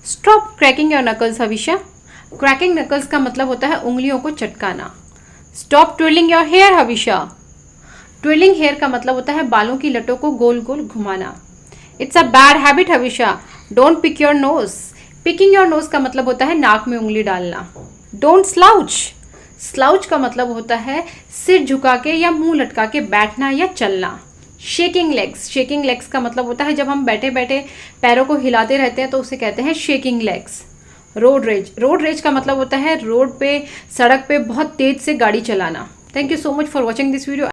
Stop cracking your knuckles Havisha. Cracking knuckles का मतलब होता है उंगलियों को चटकाना। Stop twirling your hair Havisha. Twirling hair का मतलब होता है बालों की लटों को गोल गोल घुमाना। It's a bad habit Havisha, don't pick your nose. Picking your nose का मतलब होता है नाक में उंगली डालना। Don't slouch. स्लाउच का मतलब होता है सिर झुका के या मुंह लटका के बैठना या चलना। Shaking legs. शेकिंग लेग्स का मतलब होता है जब हम बैठे बैठे पैरों को हिलाते रहते हैं तो उसे कहते हैं shaking legs. Road rage. Road rage का मतलब होता है रोड पे, सड़क पे बहुत तेज से गाड़ी चलाना। Thank you so much for watching this video.